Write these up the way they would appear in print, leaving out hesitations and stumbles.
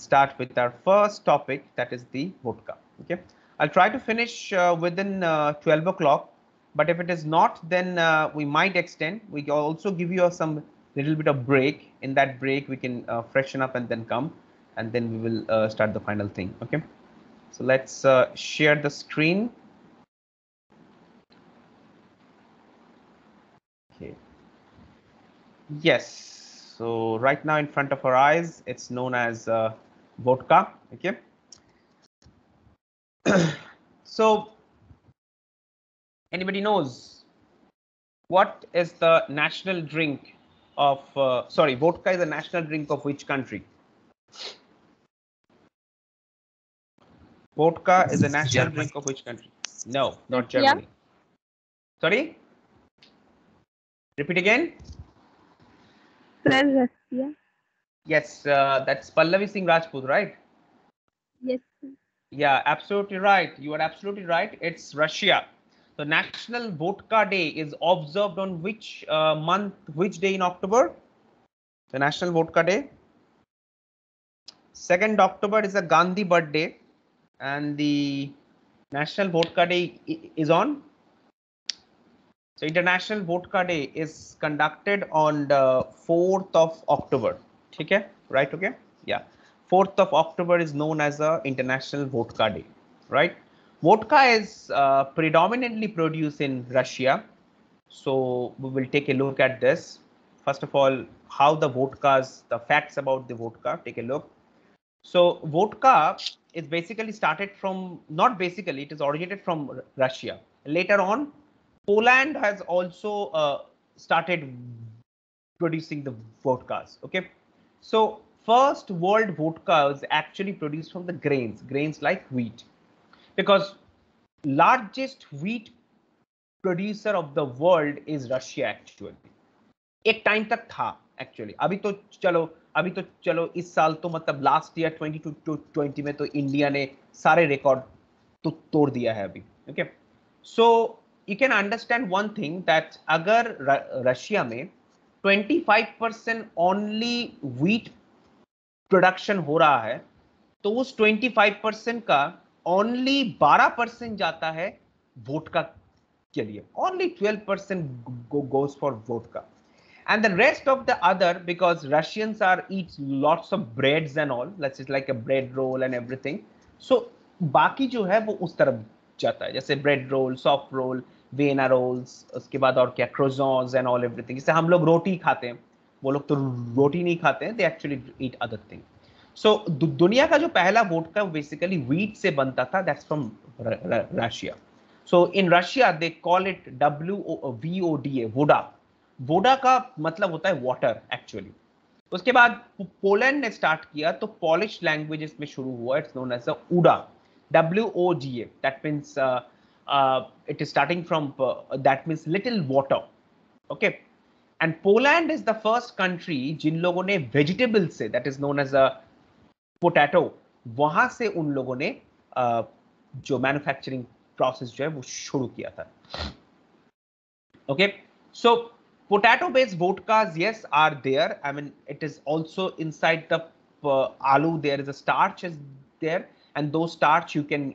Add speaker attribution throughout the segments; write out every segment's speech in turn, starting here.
Speaker 1: start with our first topic, that is the vodka. Okay, I'll try to finish within 12 o'clock, but if it is not, then we might extend. We can also give you some little bit of break. In that break, we can freshen up and then come, and then we will start the final thing. Okay, so let's share the screen. Okay. Yes. So right now in front of our eyes, it's known as vodka. Okay. So anybody knows what is the national drink of? Sorry, vodka is the national drink of which country? Vodka is the national
Speaker 2: Germany.
Speaker 1: drink of which country? No, not
Speaker 3: Russia.
Speaker 1: Germany. Sorry. Repeat again.
Speaker 3: Sir, Russia.
Speaker 1: Yes, that's Pallavi Singh Rajput, right?
Speaker 3: Yes. Sir.
Speaker 1: Yeah, absolutely right. You are absolutely right. It's Russia. The National Vodka Day is observed on which month, which day in October? The National Vodka Day. 2nd October is a Gandhi birthday, and the National Vodka Day is on. So International Vodka Day is conducted on the 4th of October. Okay, right? Okay, yeah. 4th of October is known as the International Vodka Day, right? Vodka is predominantly produced in Russia. So we will take a look at this. First of all, how the vodkas, the facts about the vodka, take a look. So vodka is basically started from, not basically, it is originated from Russia. Later on, Poland has also started producing the vodkas. Okay, so first world vodka is actually produced from the grains like wheat, because largest wheat producer of the world is Russia actually. एक time तक था actually, अभी तो चलो इस साल तो मतलब लास्ट ईयर 2020 में तो इंडिया ने सारे रिकॉर्ड तो तोड़ दिया है अभी. Okay, so you can understand one thing that अगर रशिया में 25% ओनली व्हीट प्रोडक्शन हो रहा है, तो उस 25% का ओनली 12% जाता है वोडका के लिए. Only 12% goes for vodka, and the rest of the other, because Russians are eat lots of breads and all, let's say like a bread roll and everything, so बाकी जो है वो उस तरफ जाता है, जैसे bread roll, soft roll, Vienna rolls, उसके बाद और क्या, क्रोजॉन्स एंड ऑल एवरीथिंग. जैसे हम लोग रोटी खाते हैं, वो लोग तो रोटी नहीं खाते हैं, they actually eat other thing. So दुनिया का जो पहला वोडका बेसिकली व्हीट से बनता था, that's from Russia. So in Russia they call it WODA, Voda. Voda का मतलब होता है वाटर एक्चुअली. उसके बाद पोलैंड ने स्टार्ट किया, तो पॉलिश लैंग्वेजेस में शुरू हुआ, इट्स नोन एज उडा, WOGA, that means it is starting from, that means little water. Okay, and Poland is the first country जिन लोगों ने वेजिटेबल से, that is known as a potato, वहां से उन लोगों ने जो मैन्युफैक्चरिंग प्रोसेस जो है वो शुरू किया था. Okay, so potato based vodkas, yes, are there. I mean, it is also inside the aloo, there is a starch is there, and those starch you can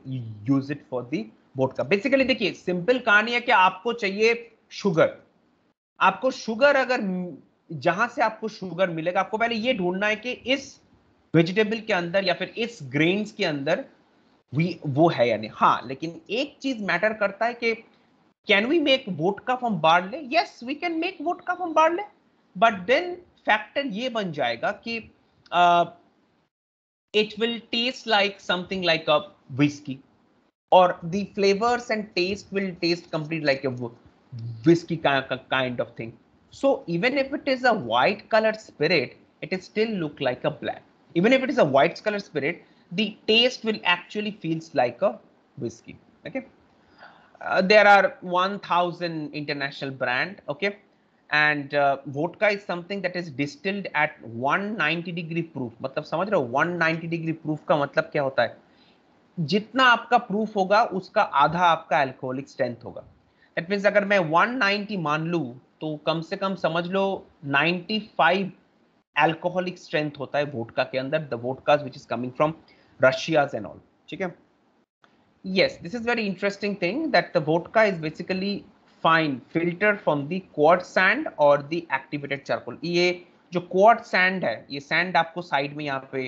Speaker 1: use it for the vodka. Basically देखिए simple कहानी है कि आपको चाहिए sugar. आपको sugar, अगर जहां से आपको शुगर मिलेगा, आपको पहले ये ढूंढना है कि इस वेजिटेबल के अंदर या फिर इस ग्रेन्स के अंदर वो है या नहीं. हाँ, लेकिन एक चीज मैटर करता है कि can we make vodka from barley? Yes, we can make vodka from barley, but then factor ये बन जाएगा कि it will taste like something like a whiskey, or the flavors and taste will taste complete like a whiskey kind of thing. So even if it is a white colored spirit, it is still look like a black. Even if it is a white colored spirit, the taste will actually feels like a whiskey. Okay. There are 1000 international brand. Okay, and vodka is something that is distilled at 190 degree proof. मतलब समझ रहे हो 190 degree proof का मतलब क्या होता है? जितना आपका प्रूफ होगा उसका आधा आपका अल्कोहलिक स्ट्रेंथ होगा. दैट मीन्स अगर मैं 190 मान लूं, तो कम से कम समझ लो 95 अल्कोहलिक स्ट्रेंथ होता है वोडका के अंदर, the vodkas which is coming from Russia's and all, ठीक है. Yes, this is very interesting thing that the vodka is basically fine filtered from the quartz sand or the activated charcoal. ये जो quartz sand है, ये sand आपको side में यहाँ पे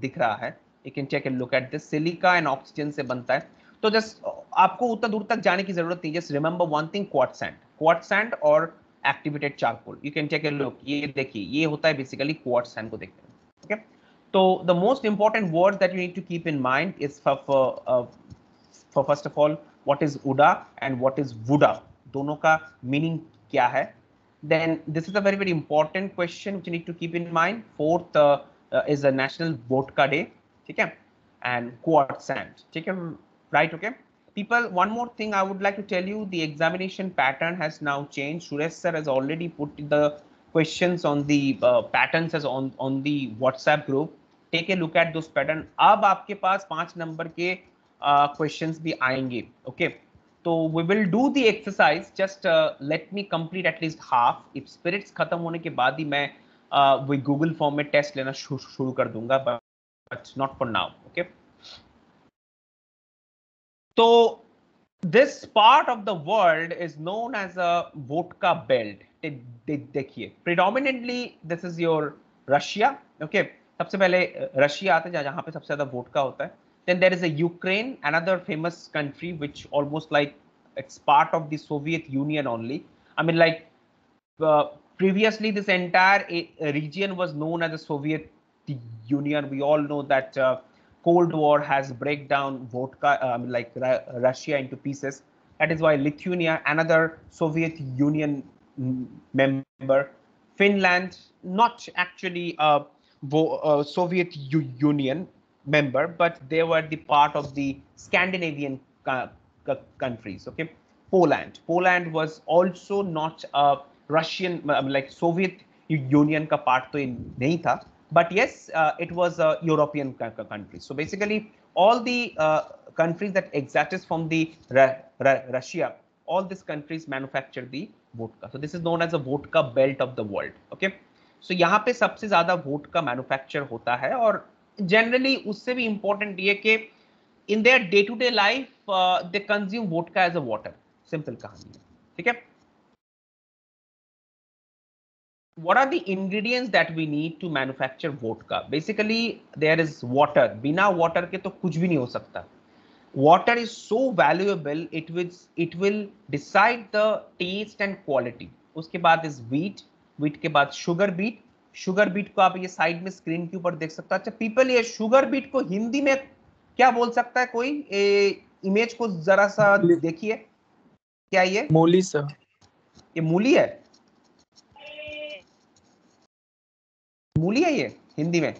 Speaker 1: दिख रहा है. You can take a look at this. Silica and oxygen से बनता है. तो जस्ट आपको उतना दूर तक जाने की जरूरत नहीं. Just remember one thing, quartz sand और activated charcoal. You can take a look. ये देखिए, ये होता है बेसिकली quartz sand को देखते हैं. Okay. So the most important words that you need to keep in mind is for first of all what is uda and what is vuda, दोनों का मीनिंग क्या है. Then this is a very very important question which you need to keep in mind. Fourth is the national vodka day, ठीक है, and quartz sand, ठीक है, right? Okay people, one more thing I would like to tell you, the examination pattern has now changed. Suresh sir has already put the questions on the patterns as on the WhatsApp group. Take a look at those pattern. अब आपके पास 5 number के questions भी आएंगे. Okay, तो we will do the exercise. Just let me complete at least half. If spirits खत्म होने के बाद ही मैं वो गूगल फॉर्म में टेस्ट लेना शुरू कर दूंगा, but not for now. Okay, तो this part of the world is known as a vodka belt. देखिए, predominantly this is your Russia. Okay, सबसे पहले रशिया आता है जहां पे सबसे ज्यादा वोडका होता है. Then there is a Ukraine, another famous country which almost like it's part of the Soviet Union only. I mean, like previously this entire region was known as the Soviet Union. We all know that Cold War has break down vodka, like Russia into pieces. That is why Lithuania, another Soviet Union member, Finland, not actually a Soviet Union member, but they were the part of the Scandinavian countries. Okay, Poland was also not a Russian, like Soviet Union का part तो नहीं था, but yes, it was a European country. So basically all the countries that existed from the Russia, all these countries manufacture the vodka. So this is known as a vodka belt of the world. Okay, so यहाँ पे सबसे ज्यादा vodka manufacture होता है. और generally उससे भी important ये कि in their day to day life they consume vodka as a water. Simple कहानी है, ठीक है. What are the ingredients that we need to manufacture vodka? Basically there is water. बिना water के तो कुछ भी नहीं हो सकता. Water is so valuable, it will decide the taste and quality. उसके बाद is wheat, wheat के बाद sugar beet. शुगर बीट को आप ये साइड में स्क्रीन के ऊपर देख सकते हो. अच्छा पीपल, ये शुगर बीट को हिंदी में क्या बोल सकता है कोई? इमेज को जरा सा देखिए, क्या ये?
Speaker 2: मूली सर.
Speaker 1: ये मूली है, मूली है ये हिंदी में.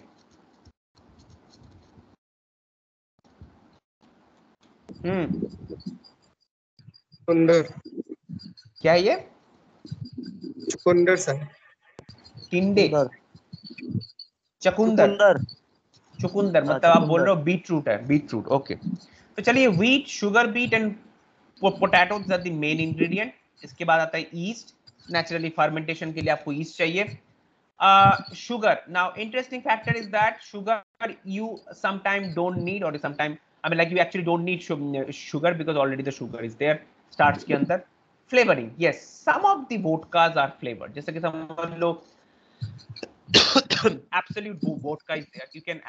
Speaker 2: चुकंदर.
Speaker 1: क्या है ये?
Speaker 2: चुकंदर सर.
Speaker 1: टिंडे, चकुंदर, चुकुंदर मतलब आप बोल रहे हो बीट रूट है, बीट रूट. ओके, तो चलिए, wheat, sugar beet and potatoes are the main ingredient. इसके बाद आता है ईस्ट. नेचुरली फर्मेंटेशन के लिए आपको ईस्ट चाहिए. Sugar, now interesting factor is that sugar you sometime don't need, और sometime I mean like you actually don't need sugar because already the sugar is there starch के अंदर. Flavouring, yes, some of the vodkas are flavoured. जैसे कि समझ लो absolute vodka is there. You can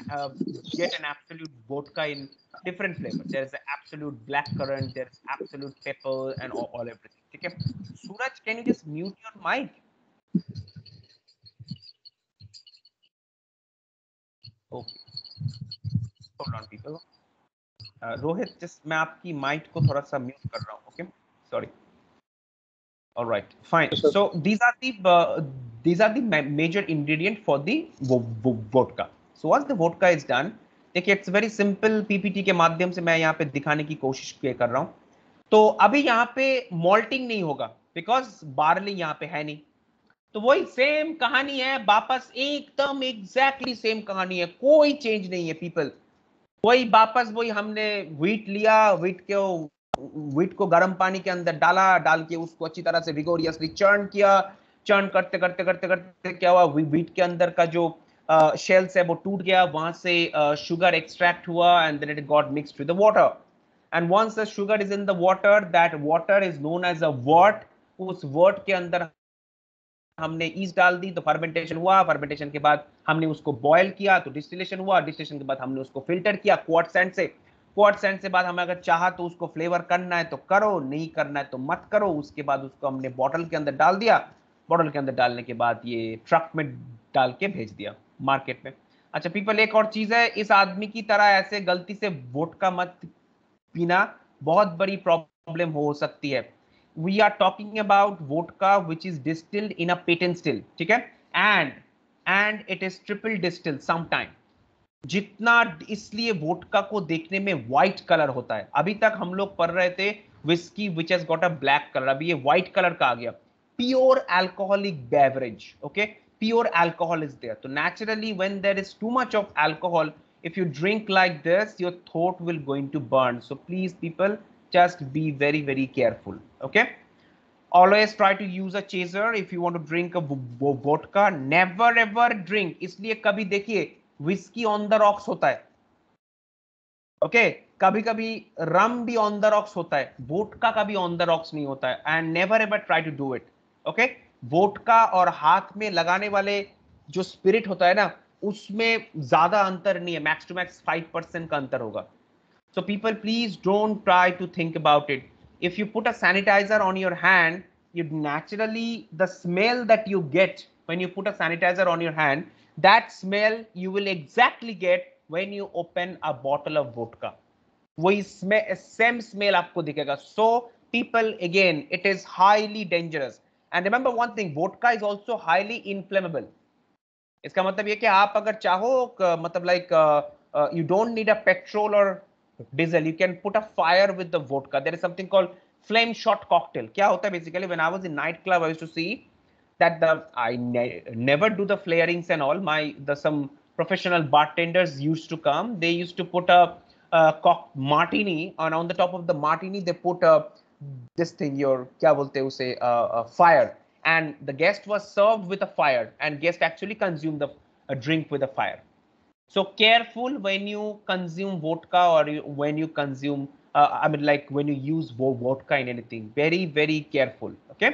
Speaker 1: get an absolute vodka in different flavors. There is an absolute blackcurrant, there is absolute pepper and all everything. ठीक है. Suraj, can you just mute your mic? Okay. Hold on, people. Rohit, just मैं आपकी mic को थोड़ा सा mute कर रहा हूँ. Okay. Sorry. All right, fine. So these are the major ingredient for the vodka. So once the vodka is done, देखिए it's very simple. PPT के माध्यम से मैं यहाँ पे दिखाने की कोशिश कर रहा हूँ. तो अभी यहाँ पे malting नहीं होगा because barley यहाँ पे है नहीं. तो वही सेम कहानी है वापस, एकदम एग्जैक्टली सेम कहानी है, कोई चेंज नहीं है पीपल. वही वापस वही हमने व्हीट लिया, व्हीट को गर्म पानी के अंदर डाल के उसको अच्छी तरह से विगोरियसली चर्न किया, चर्न करते करते करते करते क्या हुआ, व्हीट के अंदर का जो शेल्स है वो टूट गया, वहां से शुगर एक्सट्रैक्ट हुआ and then it got mixed with the water, and once the sugar is in the water, that water is known as a wort. उस वर्ट के अंदर हमने ईस्ट डाल दी तो फर्मेंटेशन हुआ, फर्मेंटेशन के बाद हमने उसको बॉयल किया तो डिस्टिलेशन हुआ, डिस्टिलेशन के बाद हमने उसको फिल्टर किया क्वार्ट्ज सैंड से, क्वार्ट्ज सैंड से बाद हमें अगर चाहा तो उसको फ्लेवर करना है तो करो, नहीं करना है तो मत करो। उसके बाद उसको हमने बॉटल के अंदर डाल दिया, बॉटल के अंदर डालने के बाद ये ट्रक में डाल के भेज दिया मार्केट में। अच्छा पीपल, एक और चीज है, इस आदमी की तरह ऐसे गलती से वोडका मत पीना, बहुत बड़ी प्रॉब्लम हो सकती है। We are talking about vodka which is distilled in a patent still, ठीक है, and it is triple distill sometime. जितना, इसलिए वोडका को देखने में व्हाइट कलर होता है। अभी तक हम लोग पढ़ रहे थे whisky which has got a black colour, अभी ये व्हाइट कलर का आ गया। Pure alcoholic beverage, okay, pure alcohol is there. तो naturally when there is too much of alcohol, if you drink like this, your throat will going to burn. So please people, just be very very careful, okay? Always try to use a chaser if you want to drink a vodka. Never ever drink, इसलिए कभी देखिए whiskey on the rocks होता है, okay, कभी कभी रम भी on the rocks होता है, वोडका का भी ऑन द रॉक्स नहीं होता है, and never ever try to do it, okay? Vodka और हाथ में लगाने वाले जो स्पिरिट होता है ना, उसमें ज्यादा अंतर नहीं है, मैक्स टू मैक्स 5% का अंतर होगा। So people, please don't try to think about it. If you put a sanitizer on your hand, you naturally, the smell that you get when you put a sanitizer on your hand, that smell you will exactly get when you open a bottle of vodka. वही same smell आपको दिखेगा। So people, again, it is highly dangerous, and remember one thing, vodka is also highly inflammable. इसका मतलब ये कि आप अगर चाहो, मतलब like you don't need a petrol or diesel, you can put a fire with the vodka. There is something called flame shot cocktail. क्या होता है basically, when I was in night club I used to see that never do the flarings and all. Some professional bartenders used to come, they used to put a martini, and on the top of the martini they put this thing, your क्या बोलते हैं उसे, fire, and the guest was served with a fire, and guest actually consumed a drink with a fire. So careful when you consume vodka, or when you consume, I mean like when you use vodka in anything, very very careful, okay?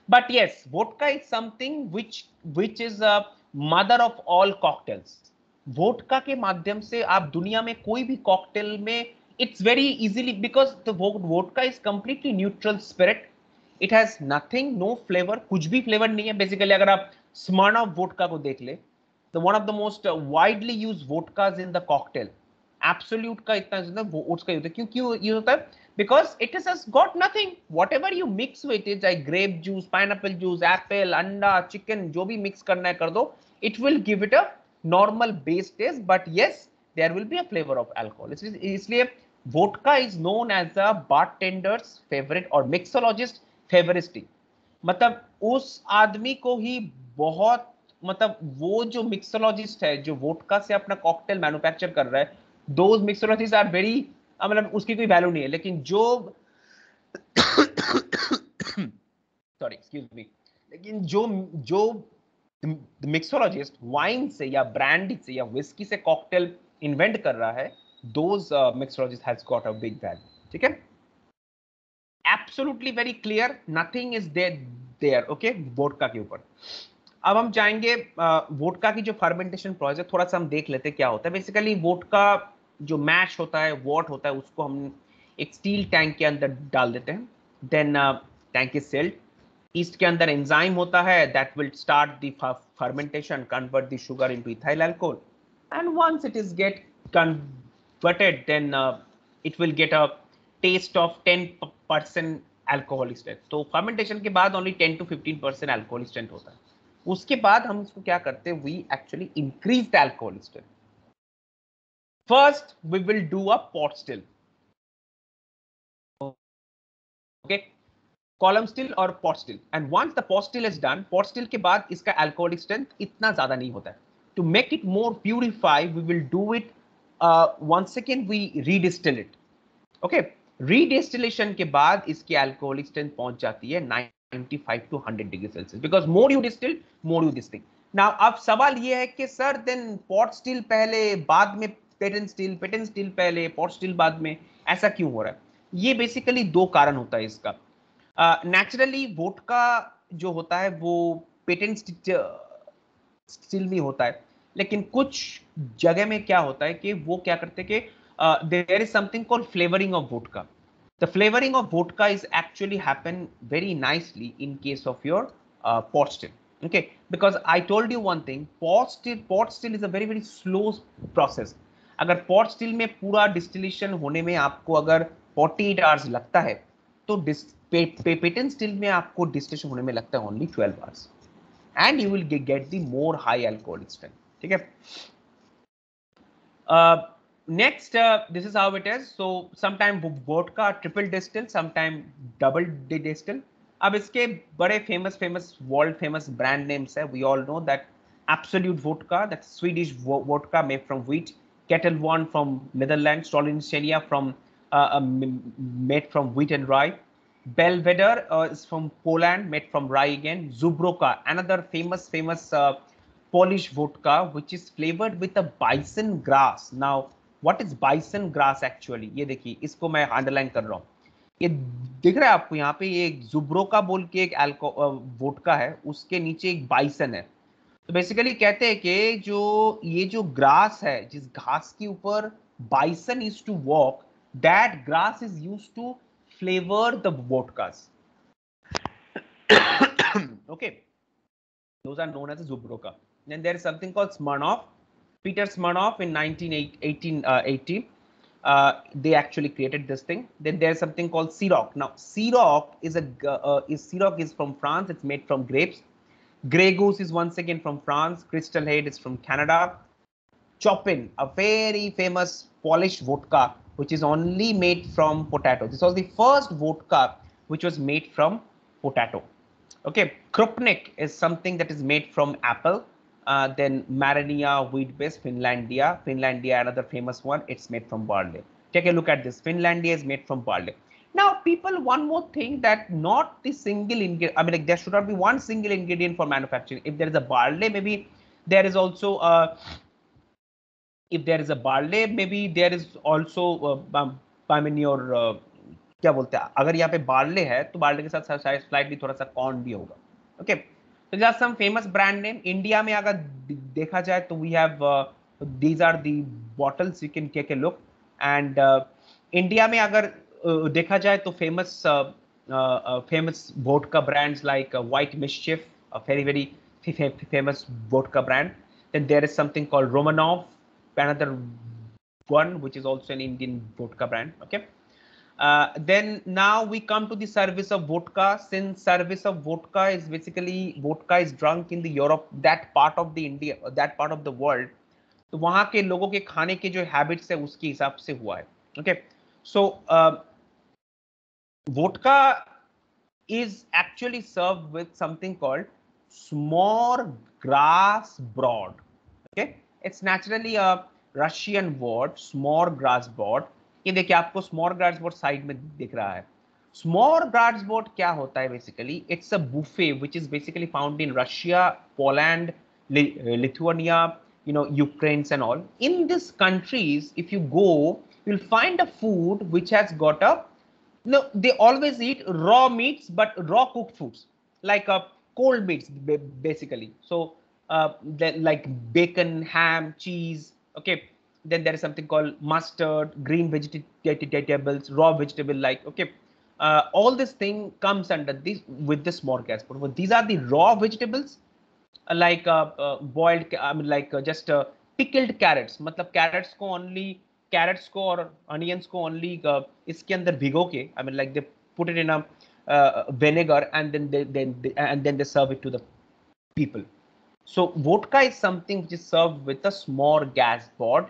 Speaker 1: But yes, vodka is something which is a mother of all cocktails. Vodka के माध्यम से आप दुनिया में कोई भी cocktail में, it's very easily, because the vodka is completely neutral spirit, it has nothing, no flavour, कुछ भी फ्लेवर नहीं है बेसिकली। अगर आप स्मिर्नॉफ वोडका को देख ले, the one of the most widely used vodkas in the cocktail, absolute का इतना ज्यादा oats का यूज है। क्यों यूज होता है? Because it has got nothing, whatever you mix with it, like grape juice, pineapple juice, apple, अंडा, chicken, जो भी mix करना है कर दो, it will give it a normal base taste, but yes, there will be a flavor of alcohol. इसलिए vodka is known as a bartender's favorite or mixologist favorite. मतलब उस आदमी को ही बहुत, मतलब वो जो मिक्सोलॉजिस्ट है जो वोडका से अपना कॉकटेल मैन्युफैक्चर कर रहा है, दोज मिक्सोलॉजिस्ट आर वेरी, मतलब उसकी कोई वैल्यू नहीं है। लेकिन जो सॉरी एक्सक्यूज मी, लेकिन जो मिक्सोलॉजिस्ट वाइन से या ब्रांडी से या विस्की से कॉकटेल इन्वेंट कर रहा है, those mixologist has got a big value, ठीक है? Absolutely very clear, nothing is there, okay, vodka के ऊपर। अब हम जाएंगे वोडका की जो फर्मेंटेशन प्रोसेस, थोड़ा सा हम देख लेते हैं क्या होता है। बेसिकली वोडका जो मैश होता है, वॉट होता है, उसको हम एक स्टील टैंक के अंदर डाल देते हैं, then tank is sealed, yeast के अंदर एंजाइम होता है that will start the fermentation, convert the sugar into ethyl alcohol, and once it is get converted, then it will get a taste of 10% alcohol strength. तो fermentation के बाद only 10 to 15% alcohol strength होता है। उसके बाद हम इसको क्या करते हैं, we actually increase the alcohol strength. First we will do a pot still, okay, column still और pot still, and once the pot still is done, pot still के बाद इसका अल्कोहलिक स्ट्रेंथ इतना ज्यादा नहीं होता है। To make it more purify, we will do it once again, we redistill it, okay? Redistillation के बाद इसकी अल्कोहलिक स्ट्रेंथ पहुंच जाती है 95 to 100 degree Celsius because more you distill, more you this thing. Now अब सवाल ये है कि सर देन पॉट स्टिल पहले बाद में पेटेंट स्टिल पहले पॉट स्टिल बाद में, ऐसा क्यों हो रहा है? ये बेसिकली दो कारण होता है इसका. नेचुरली वोडका जो होता है वो पेटेंट स्टिल में होता है, लेकिन कुछ जगह में क्या होता है कि वो क्या करते हैं कि there is something called flavouring of vodka. The flavoring of vodka is actually happen very nicely in case of your pot still. Okay, because I told you one thing, pot still is a very very slow process. अगर pot still में पूरा distillation होने में आपको अगर 48 hours लगता है, तो patent still में आपको distillation होने में लगता है only 12 hours, and you will get the more high alcohol strength. ठीक है. Next, this is how it is. So sometime vodka triple distill, sometime double distill. अब इसके बड़े famous world famous brand names है. We all know that Absolute Vodka, that's Swedish vodka made from wheat. Kettle One from Netherlands. Stolichnaya from made from wheat and rye. Belvedere is from Poland, made from rye again. Zubroka, another famous Polish vodka, which is flavored with a bison grass. Now what is bison grass actually? ये देखिए, इसको मैं underline कर रहा हूँ. ये दिख रहा है आपको यहाँ पे, ये जुब्रोका बोल के एक वोडका है, उसके नीचे एक बाइसन है. तो बेसिकली कहते हैं कि ये जो ग्रास है, जिस घास के ऊपर bison used to walk, that grass is used to flavour the vodkas. Okay, those are known as a Zubroka. Then there is something called Smirnoff. Peter Smirnoff in 1880, they actually created this thing. Then there's something called Ciroc. Now Ciroc is from France. It's made from grapes. Grey Goose is once again from France. Crystal Head is from Canada. Chopin, a very famous Polish vodka, which is only made from potato. This was the first vodka which was made from potato. Okay, Krupnik is something that is made from apple. Then Marinia wheat base, Finlandia, another famous one. It's made from barley. Take a look at this. Finlandia is made from barley. Now, people, one more thing, that not the single ingredient. I mean, like, there should not be one single ingredient for manufacturing. If there is a barley, maybe there is also if there is a barley, maybe there is also I mean your क्या बोलते हैं, अगर यहाँ पे barley है तो barley के साथ स्लाइटली थोड़ा सा कॉर्न भी होगा. Okay, so just some famous brand name. India में अगर देखा जाए तो we have these are the bottles, you can take a look. And India में अगर देखा जाए तो famous vodka brands like White Mischief, a very famous vodka brand. Then there is something called Romanov, another one which is also an Indian vodka brand. Okay. Then now we come to the service of vodka. Since service of vodka is basically vodka is drunk in the Europe, that part of the India, that part of the world. तो वहाँ के लोगों के खाने के जो habits है उसके हिसाब से हुआ है. Okay, so vodka is actually served with something called s'more grass broad. Okay, it's naturally a Russian word, s'more grass broad. ये देखिए आपको स्मॉर ग्रास बोर्ड साइड में दिख रहा है. स्मॉर ग्रास बोर्ड क्या होता है? Basically it's a buffet which is basically found in Russia, Poland, Lithuania, you know, Ukraine and all. In these countries, if you go, you'll find a food which has got a, no, they always eat raw meats, but raw cooked foods like cold meats basically. So like bacon, ham, cheese. Okay. Then there is something called mustard, green vegetables, raw vegetable like, okay. All this thing comes under this with the small gas. But these are the raw vegetables like boiled, I mean like just pickled carrots. मतलब carrots को only, carrots को और onions को only इसके अंदर भिगो के, I mean like they put it in a vinegar and then they serve it to the people. So vodka is something which is served with a small gas board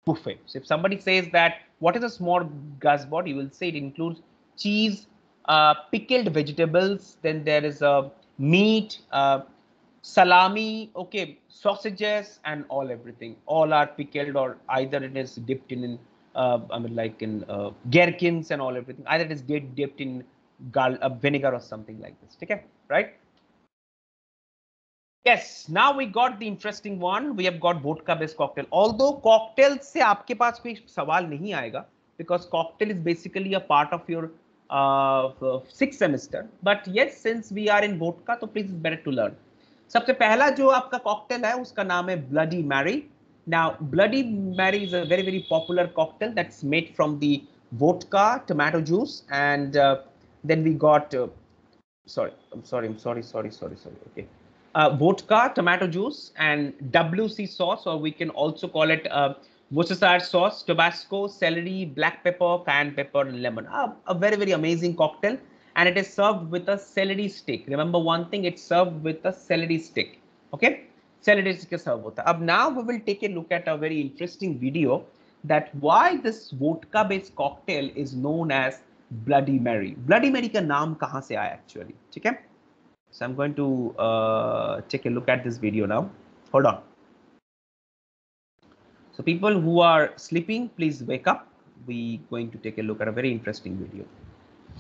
Speaker 1: buffet. So if somebody says that what is a small gas board, you will say it includes cheese, pickled vegetables, then there is a meat, salami, okay, sausages, and everything. All are pickled, or either it is dipped in I mean like in gherkins and everything. Either it is dipped in vinegar or something like this. Okay, right? Yes, now we got the interesting one. We have got vodka based cocktail. Although cocktail से आपके पास कोई सवाल नहीं आएगा, because cocktail is basically a part of your sixth semester. But yes, since we are in vodka, तो please it's better to learn. सबसे पहला जो आपका cocktail है उसका नाम है Bloody Mary. Now, Bloody Mary is a very popular cocktail that's made from the vodka, tomato juice, and then we got sorry. Okay. Vodka, tomato juice, and WC sauce, or we can also call it Worcestershire sauce, Tabasco, celery, black pepper, cayenne pepper, and lemon. A very amazing cocktail, and it is served with a celery stick. Remember one thing, it's served with a celery stick. Okay, celery stick served hota hai. Now we will take a look at a very interesting video that why this vodka-based cocktail is known as Bloody Mary. Bloody Mary का नाम कहाँ से आया actually? ठीक है? So I'm going to take a look at this video now. Hold on. So people who are sleeping, please wake up. We're going to take a look at a very interesting video.